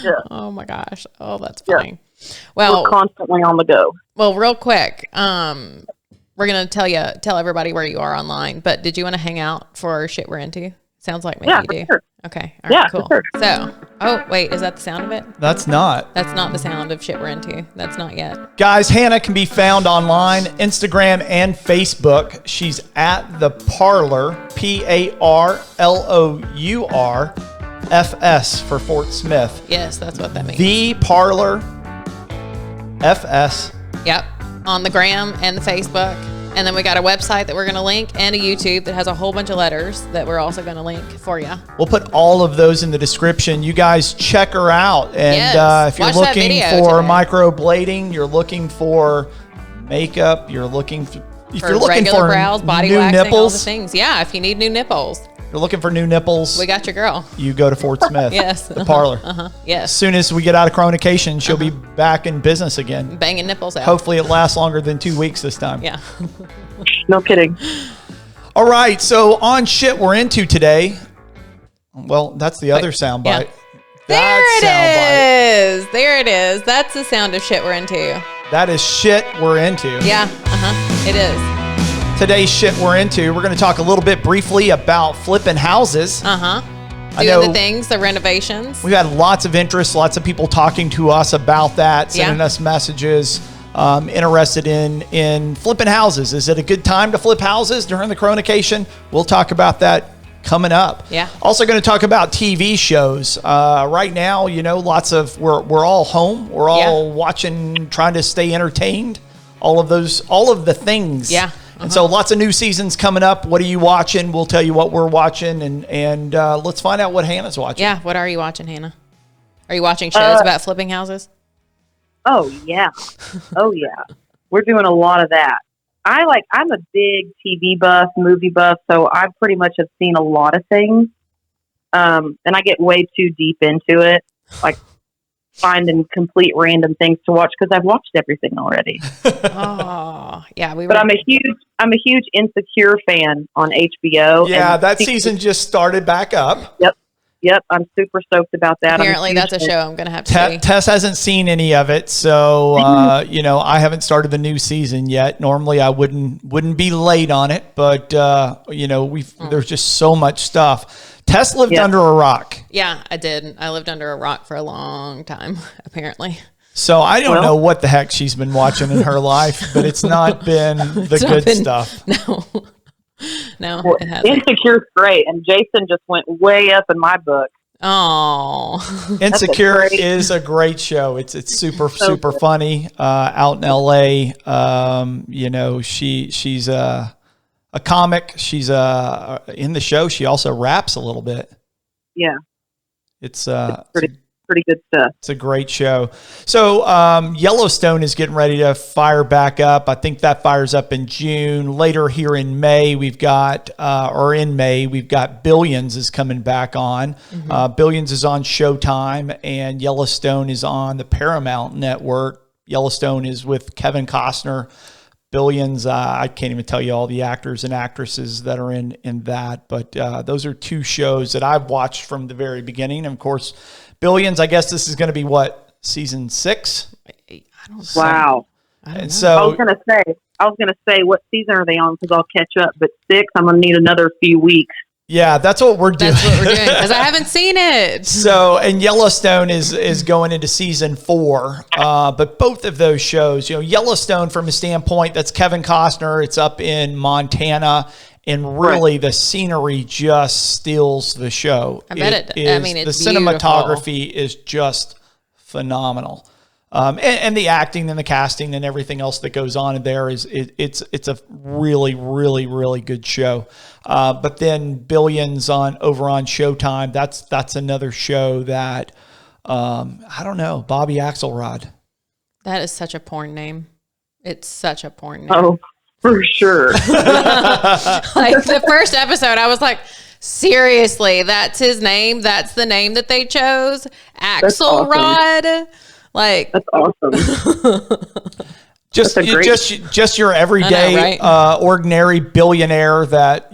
Yeah. Oh my gosh. Oh, that's funny. Yeah. Well, we're constantly on the go. Well, real quick, we're going to tell everybody where you are online, but did you want to hang out for our shit we're into? Sounds like maybe you do. Sure. Okay. All right, cool. For sure. So, oh, wait, is that the sound of it? That's not. That's not the sound of shit we're into. That's not yet. Guys, Hannah can be found online, Instagram and Facebook. She's at the Parlour, PARLOUR FS for Fort Smith. Yes, that's what that means. The Parlour FS. Yep. On the gram and the Facebook. And then we got a website that we're going to link and a YouTube that has a whole bunch of letters that we're also going to link for you. We'll put all of those in the description. You guys check her out. And Yes. if you're Watch that looking video for today. microblading, you're looking for makeup, you're looking for, if For you're looking regular for brows, body new waxing, all the nipples, things. Yeah, if you need new nipples, you're looking for new nipples, we got your girl. you go to Fort Smith. Yes. The Parlour. As Yes. soon as we get out of coronation, she'll be back in business again. Banging nipples out. Hopefully it lasts longer than 2 weeks this time. Yeah. No kidding. All right. So on shit we're into today. Well, that's the other soundbite. yeah. There it is. There it is. That's the sound of shit we're into. That is shit we're into. Yeah. It is. Today's shit we're into. We're going to talk a little bit briefly about flipping houses. Doing know the things, the renovations. We've had lots of interest, lots of people talking to us about that, sending us messages, interested in flipping houses. Is it a good time to flip houses during the coronation? We'll talk about that coming up. Yeah. Also going to talk about TV shows. Right now, lots of we're all home. We're all watching, trying to stay entertained. All of the things. Yeah. And so lots of new seasons coming up. What are you watching? We'll tell you what we're watching, and let's find out what Hannah's watching. Yeah. What are you watching, Hannah? Are you watching shows about flipping houses? Oh, yeah. Oh, yeah. We're doing a lot of that. I'm a big TV buff, movie buff, so I pretty much have seen a lot of things. And I get way too deep into it, like finding complete random things to watch because I've watched everything already. Oh, yeah. But I'm a huge Insecure fan on HBO. Yeah, and that season just started back up. Yep, I'm super stoked about that. Apparently, that's a show I'm going to have to see. Tess hasn't seen any of it, so I haven't started the new season yet. Normally, I wouldn't be late on it, but there's just so much stuff. Tess lived under a rock. Yeah, I did. I lived under a rock for a long time, apparently. So I don't know what the heck she's been watching in her life, but it's not been the good stuff. No, well, it hasn't. Insecure's great, and Jason just went way up in my book. Oh, Insecure is a great show. It's super funny. Out in LA, she's a comic. She's in the show. She also raps a little bit. Yeah, it's pretty good stuff. It's a great show. So Yellowstone is getting ready to fire back up. I think that fires up in June. Later here in May, we've got Billions is coming back on. Mm-hmm. Billions is on Showtime, and Yellowstone is on the Paramount Network. Yellowstone is with Kevin Costner. Billions, I can't even tell you all the actors and actresses that are in that, but those are two shows that I've watched from the very beginning. And of course, Billions, I guess this is going to be season 6? I don't know. Wow. And so I was gonna say, what season are they on? Because I'll catch up. But 6, I'm gonna need another few weeks. Yeah, that's what we're doing. That's what we're doing because I haven't seen it. So, and Yellowstone is going into season 4. But both of those shows, Yellowstone from a standpoint, that's Kevin Costner. It's up in Montana. And really, the scenery just steals the show. I bet it's the beautiful. Cinematography is just phenomenal. And the acting and the casting and everything else that goes on in there it's a really, really, really good show. But then Billions over on Showtime, that's another show that I don't know, Bobby Axelrod. That is such a porn name. It's such a porn name. Oh, for sure. Like the first episode, I was like, seriously, that's his name? That's the name that they chose? Axelrod? Like, That's awesome. Just your everyday, ordinary billionaire that,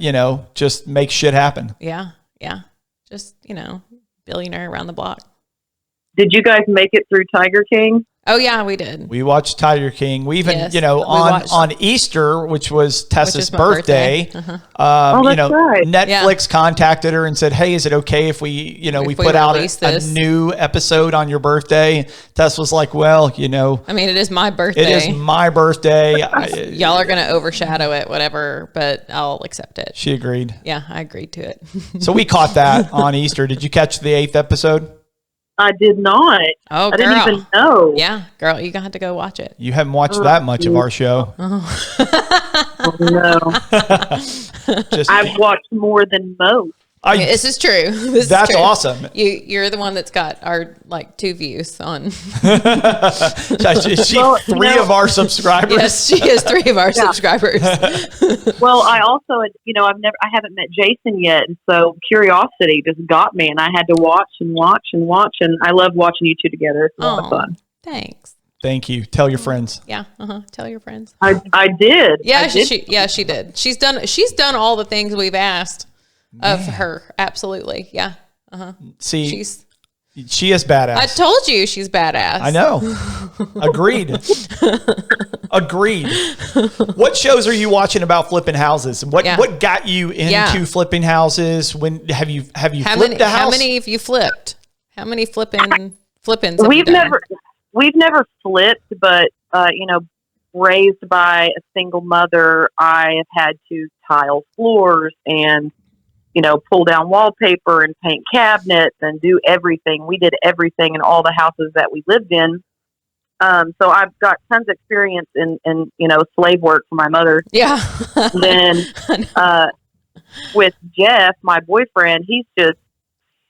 just makes shit happen. Yeah. Just, billionaire around the block. Did you guys make it through Tiger King? Oh yeah, we did. We watched Tiger King. We even, on Easter, which was Tessa's birthday. Right. Netflix contacted her and said, "Hey, is it okay if we put out a new episode on your birthday?" Tessa was like, "Well, I mean, it is my birthday. It is my birthday. Y'all are going to overshadow it, whatever, but I'll accept it." She agreed. Yeah, I agreed to it. So we caught that on Easter. Did you catch the 8th episode? I did not. Oh, I didn't even know. Yeah, girl, you're going to have to go watch it. You haven't watched that much of our show. Oh, no. I've watched more than most. This is true. That's true. Awesome. You're the one that's got our 2 views on. Is she 3 of our subscribers? Yes, she is 3 of our subscribers. Well, I also, I haven't met Jason yet, and so curiosity just got me, and I had to watch, and I love watching you two together. It's a lot of fun. Thanks. Thank you. Tell your friends. Yeah. Tell your friends. I did. Yeah, she did. She's done all the things we've asked of her. Absolutely. Yeah. See, she is badass. I told you she's badass. I know. Agreed. What shows are you watching about flipping houses? What got you into flipping houses? When have you flipped a house? How many have you flipped? How many flippings? We've never flipped, but raised by a single mother, I have had to tile floors and pull down wallpaper and paint cabinets and do everything. We did everything in all the houses that we lived in. So I've got tons of experience in slave work for my mother. Yeah. Then with Jeff, my boyfriend, he's just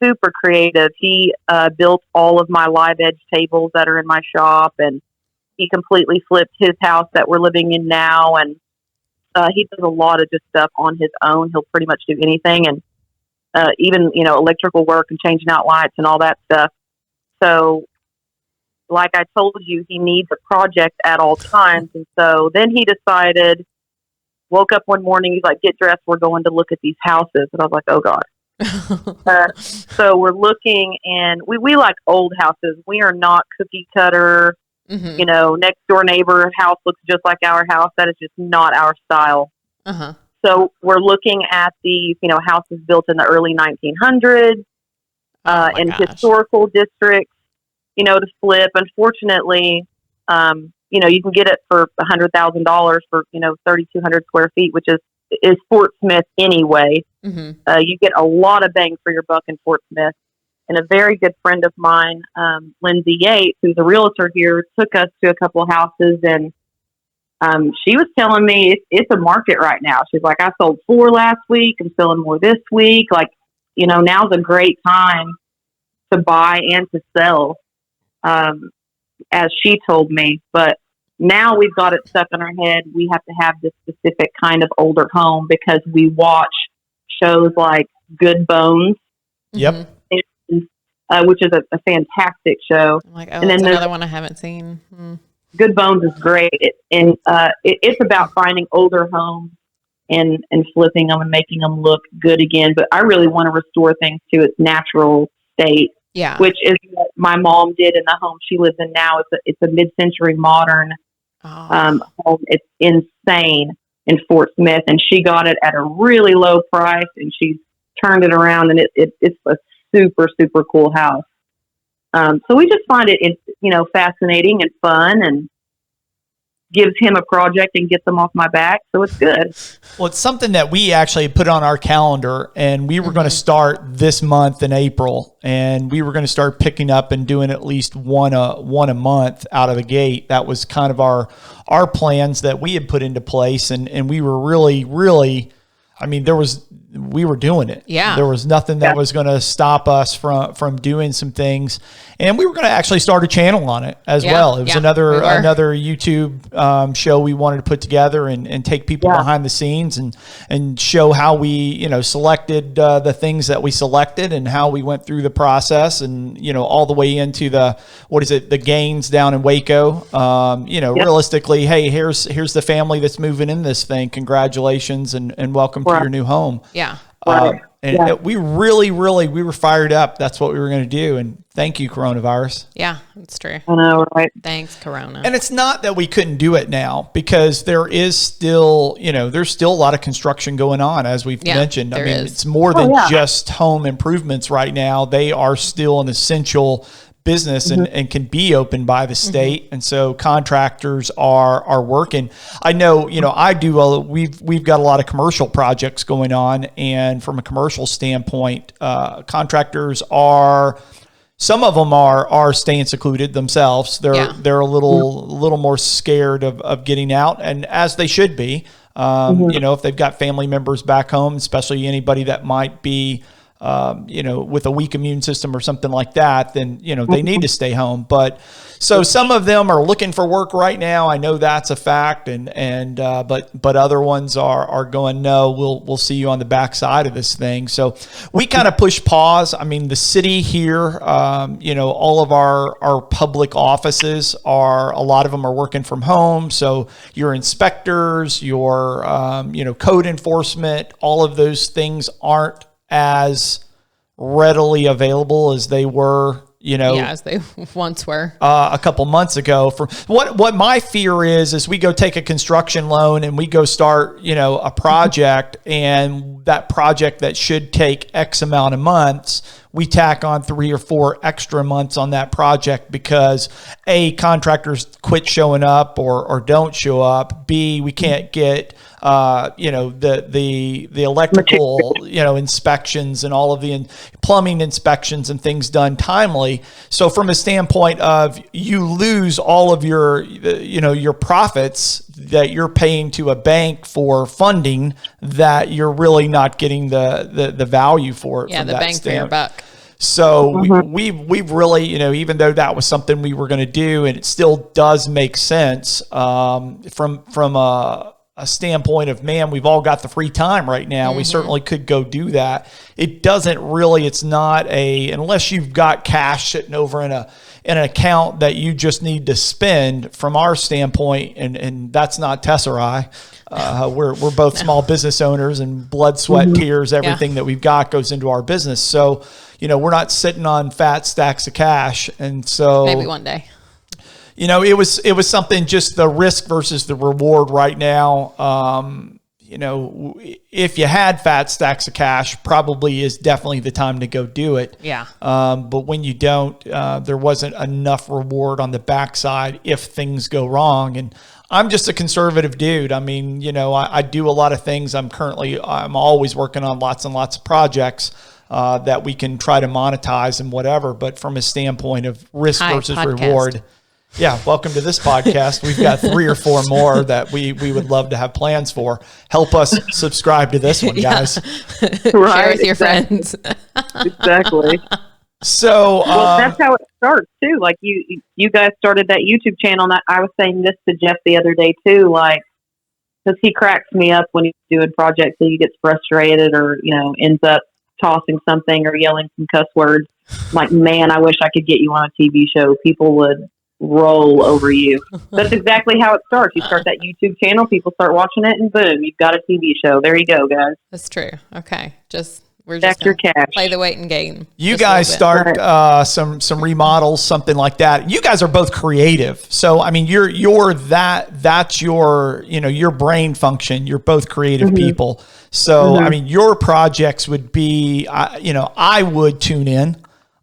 super creative. He built all of my live edge tables that are in my shop, and he completely flipped his house that we're living in now. And he does a lot of just stuff on his own. He'll pretty much do anything, and even electrical work and changing out lights and all that stuff. So, like I told you, he needs a project at all times. And so then he decided, woke up one morning, he's like, "Get dressed, we're going to look at these houses." And I was like, "Oh God." So we're looking, and we like old houses. We are not cookie cutter. Mm-hmm. Next door neighbor house looks just like our house. That is just not our style. Uh-huh. So we're looking at these, houses built in the early 1900s in historical districts, to flip. Unfortunately, you can get it for $100,000 for 3,200 square feet, which is Fort Smith anyway. Mm-hmm. You get a lot of bang for your buck in Fort Smith. And a very good friend of mine, Lindsay Yates, who's a realtor here, took us to a couple of houses, and she was telling me it's a market right now. She's like, "I sold 4 last week. I'm selling more this week. Like, now's a great time to buy and to sell," as she told me. But now we've got it stuck in our head. We have to have this specific kind of older home because we watch shows like Good Bones. Yep. Which is a fantastic show. I'm like, and then that's another one I haven't seen. Good Bones is great. It's about finding older homes and flipping them and making them look good again. But I really want to restore things to its natural state. Yeah. Which is what my mom did in the home she lives in now. It's a mid-century modern home. It's insane in Fort Smith, and she got it at a really low price, and she's turned it around, and it's a super, super cool house. So we just find it, fascinating and fun, and gives him a project and gets them off my back. So it's good. Well, it's something that we actually put on our calendar, and we were going to start this month in April, and we were going to start picking up and doing at least one a month out of the gate. That was kind of our plans that we had put into place. And we were really, really, there was we were doing it. Yeah. There was nothing that was going to stop us from doing some things. And we were going to actually start a channel on it as well. It was another YouTube show we wanted to put together and take people behind the scenes and show how we, selected the things that we selected and how we went through the process and, all the way into the gains down in Waco. Realistically, hey, here's the family that's moving in this thing. Congratulations and welcome to your new home. Yeah. We really, we were fired up. That's what we were going to do. And thank you, coronavirus. Yeah, that's true. I know, right? Thanks, Corona. And it's not that we couldn't do it now because there is still, there's still a lot of construction going on, as we've mentioned. I mean, it's more than just home improvements right now. They are still an essential business and can be opened by the state. And so contractors are working. I know, we've got a lot of commercial projects going on, and from a commercial standpoint, contractors some of them are staying secluded themselves. They're a little more scared of getting out, and as they should be. If they've got family members back home, especially anybody that might be with a weak immune system or something like that, then, they need to stay home. But so some of them are looking for work right now. I know that's a fact. But other ones are going, no, we'll see you on the backside of this thing. So we kind of push pause. I mean, the city here, all of our public offices a lot of them are working from home. So your inspectors, your, code enforcement, all of those things aren't as readily available as they were, as they once were a couple months ago. For what my fear is we go take a construction loan and we go start, a project, and that project that should take X amount of months, we tack on 3 or 4 extra months on that project because A, contractors quit showing up or don't show up. B, we can't get the electrical inspections and all of the plumbing inspections and things done timely. So from a standpoint of you lose all of your profits that you're paying to a bank for funding that you're really not getting the value for it. Yeah, the bang for your buck. So we've really, even though that was something we were going to do, and it still does make sense from a standpoint of, man, we've all got the free time right now. We certainly could go do that. It doesn't really, it's not unless you've got cash sitting over in an account that you just need to spend from our standpoint. And that's not Tessa or I. We're both small business owners, and blood, sweat, tears, everything that we've got goes into our business. So, we're not sitting on fat stacks of cash. And so maybe one day. It was something, just the risk versus the reward right now. If you had fat stacks of cash, probably is definitely the time to go do it. Yeah. But when you don't, there wasn't enough reward on the backside if things go wrong. And I'm just a conservative dude. I mean, I do a lot of things. I'm always working on lots and lots of projects that we can try to monetize and whatever. But from a standpoint of risk versus reward. Yeah, welcome to this podcast. We've got 3 or 4 more that we would love to have plans for. Help us subscribe to this one, guys. Share with your friends. Exactly. So that's how it starts too. Like you guys started that YouTube channel, and I was saying this to Jeff the other day too. Like, because he cracks me up when he's doing projects and he gets frustrated or ends up tossing something or yelling some cuss words. I'm like, man, I wish I could get you on a TV show. People would roll over you. That's exactly how it starts. You start that YouTube channel, people start watching it, and boom, you've got a TV show. There you go, guys. That's true. Okay. We're Stack just your cash. Play the waiting game. You guys start some remodels, something like that. You guys are both creative. So I mean that's your brain function. You're both creative people. So I mean your projects would be I would tune in.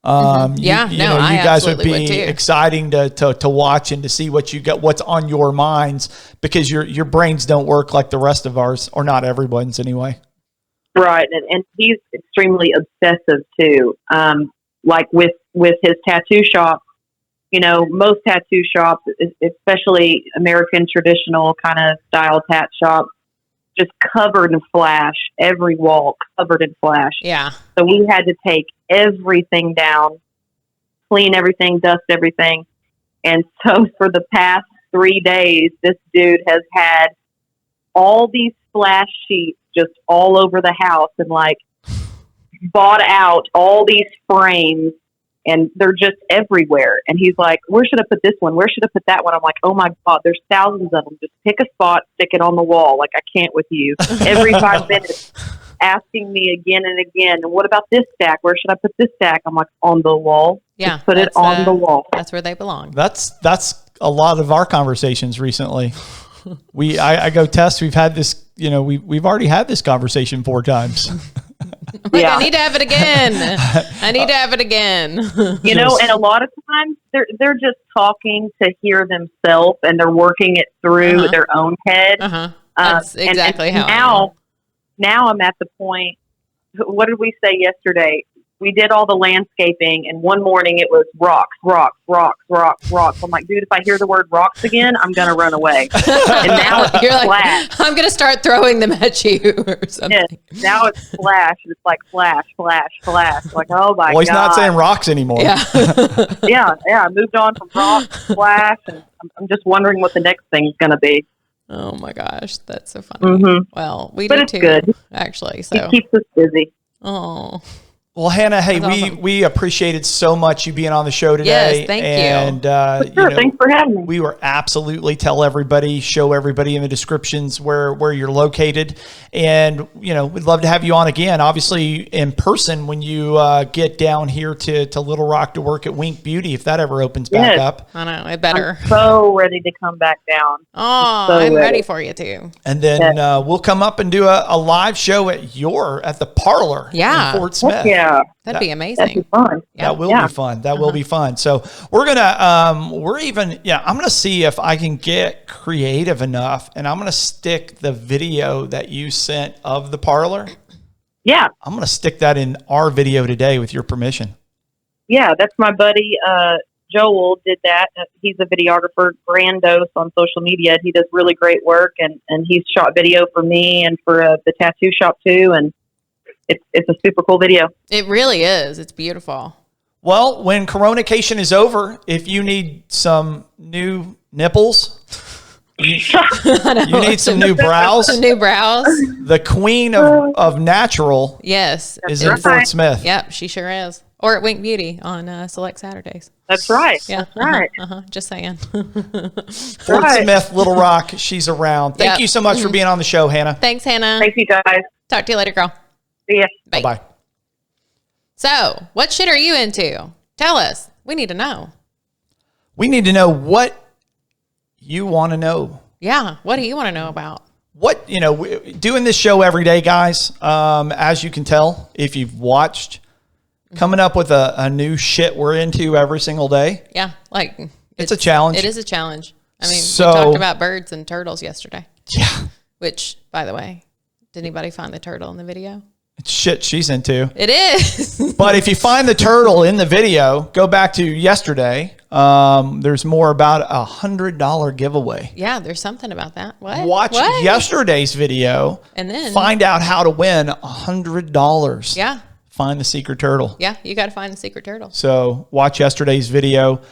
You guys would be exciting to watch and to see what's on your minds, because your brains don't work like the rest of ours, or not everyone's anyway. Right. And he's extremely obsessive too. Like with his tattoo shop, most tattoo shops, especially American traditional kind of style tat shops, just covered in flash, every wall covered in flash. Yeah. So we had to take everything down, clean everything, dust everything. And so for the past 3 days, this dude has had all these splash sheets just all over the house and like bought out all these frames and they're just everywhere. And he's like, where should I put this one? Where should I put that one? I'm like, oh my God, there's thousands of them. Just pick a spot, stick it on the wall. Like, I can't with you. Every 5 minutes asking me again and again, and what about this stack? Where should I put this stack? I'm like, on the wall. Yeah. Just put it on the wall. That's where they belong. That's a lot of our conversations recently. I go, Tess, we've had this, we've already had this conversation 4 times. Like, I need to have it again. I need to have it again. And a lot of times they're just talking to hear themselves and they're working it through their own head. That's exactly how now I'm at the point, what did we say yesterday? We did all the landscaping, and one morning it was rocks, rocks, rocks, rocks, rocks. I'm like, dude, if I hear the word rocks again, I'm going to run away. And now it's You're flash. Like, I'm going to start throwing them at you or something. Yes. Now it's flash, and it's like flash, flash, flash. Like, oh my God. Well, he's not saying rocks anymore. Yeah. yeah. I moved on from rocks, flash, and I'm just wondering what the next thing's going to be. Oh my gosh, that's so funny. Mm-hmm. Well, we but do it's too, good. Actually. So it keeps us busy. Oh. Well, Hannah, hey, Awesome. we appreciated so much you being on the show today. Yes, thank you. And Sure, thanks for having me. We were absolutely show everybody in the descriptions where you're located, and we'd love to have you on again. Obviously, in person when you get down here to Little Rock to work at Winc Beauty, if that ever opens back up. I know it better. I'm so ready to come back down. Oh, so I'm ready for you too. And then we'll come up and do a live show at the Parlour in Fort Smith. Heck yeah. That'd be amazing. That'd be fun. That will be fun. That will be fun. So we're gonna I'm gonna see if I can get creative enough, and I'm gonna stick the video that you sent of the Parlour. Yeah. I'm gonna stick that in our video today with your permission. Yeah, that's my buddy Joel did that. He's a videographer, Grandos on social media. He does really great work, and he's shot video for me and for the tattoo shop too, and it's a super cool video. It really is. It's beautiful. Well, when Coronation is over, if you need some new nipples, you need some new brows. Some new brows. The queen of natural Yes. is in Fort Smith. Yep, she sure is. Or at Winc Beauty on select Saturdays. That's right. Yeah. That's right. Just saying. Fort Smith, Little Rock, she's around. Thank you so much for being on the show, Hannah. Thanks, Hannah. Thank you, guys. Talk to you later, girl. See ya. Bye. Bye. So, what shit are you into? Tell us. We need to know. We need to know what you want to know. Yeah. What do you want to know about? What, doing this show every day, guys, as you can tell, if you've watched, coming up with a new shit we're into every single day. Yeah. Like, it's a challenge. It is a challenge. I mean, So- we talked about birds and turtles yesterday. Yeah. Which, by the way, did anybody find the turtle in the video? It's shit she's into. It is. But if you find the turtle in the video, go back to yesterday. There's more about $100 giveaway. Yeah, there's something about that. What? Watch What? yesterday's video And then find out how to win $100. Yeah. Find the secret turtle. Yeah, you got to find the secret turtle. So watch yesterday's video.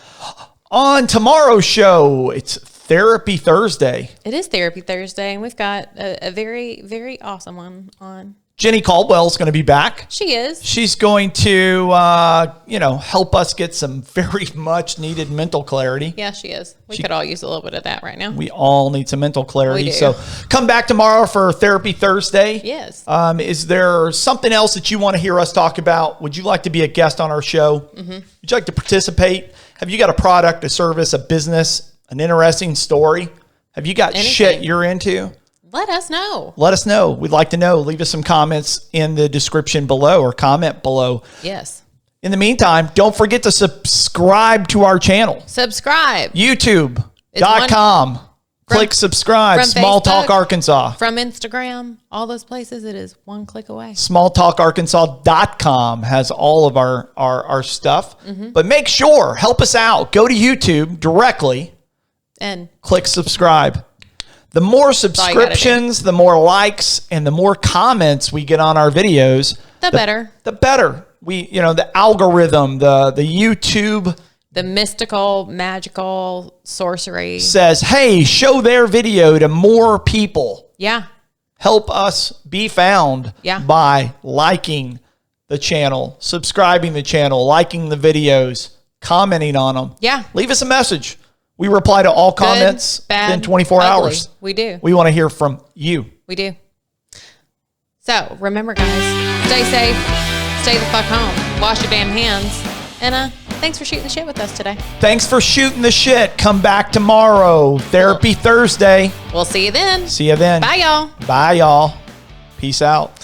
On tomorrow's show, it's Therapy Thursday. It is Therapy Thursday, and we've got a very, very awesome one on. Jenny Caldwell's going to be back. She is. She's going to, help us get some very much needed mental clarity. Yeah, she is. We could all use a little bit of that right now. We all need some mental clarity. We do. So come back tomorrow for Therapy Thursday. Yes. Is there something else that you want to hear us talk about? Would you like to be a guest on our show? Mm-hmm. Would you like to participate? Have you got a product, a service, a business, an interesting story? Have you got shit you're into? Let us know. Let us know. We'd like to know. Leave us some comments in the description below or comment below. Yes. In the meantime, don't forget to subscribe to our channel. Subscribe. YouTube.com. Click subscribe. from Small Talk Facebook, Arkansas. From Instagram, all those places, it is one click away. smalltalkarkansas.com has all of our stuff. Mm-hmm. But make sure, help us out. Go to YouTube directly. And Click subscribe. The more subscriptions, the more likes, and the more comments we get on our videos, the better. The better. The algorithm, the YouTube, the mystical, magical sorcery says, hey, show their video to more people. Yeah. Help us be found by liking the channel, subscribing the channel, liking the videos, commenting on them. Yeah. Leave us a message. We reply to all comments within 24 hours. We do. We want to hear from you. We do. So remember, guys, stay safe, stay the fuck home, wash your damn hands, and thanks for shooting the shit with us today. Thanks for shooting the shit. Come back tomorrow. Therapy Thursday. We'll see you then. See you then. Bye, y'all. Bye, y'all. Peace out.